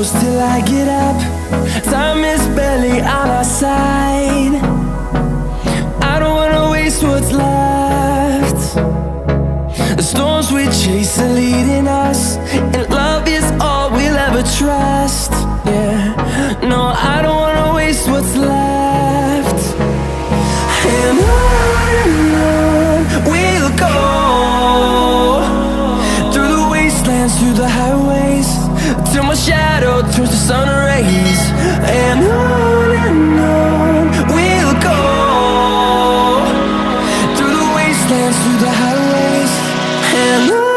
close till I get up. Time is barely on our side. I don't wanna waste what's left. The storms we chase are leading us, and love is all we'll ever trust. Yeah, no, I don't wanna waste what's left. And on we'll go, through the wastelands, through the highways, till my shadow turns to sun rays. And on we'll go, through the wastelands, through the highways, and on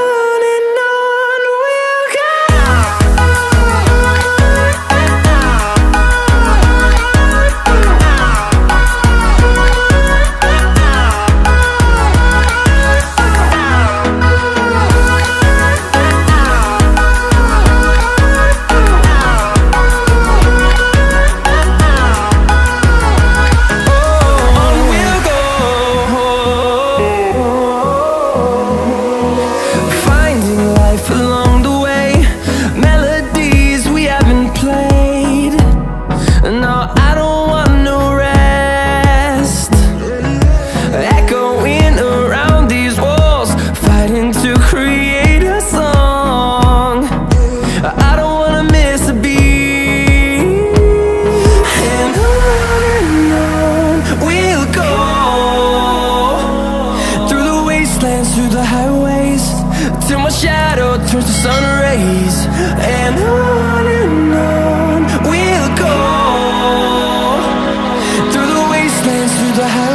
we'll go. Through the highways, till my shadow turns to sun rays. And on we'll go, through the wastelands, through the highways.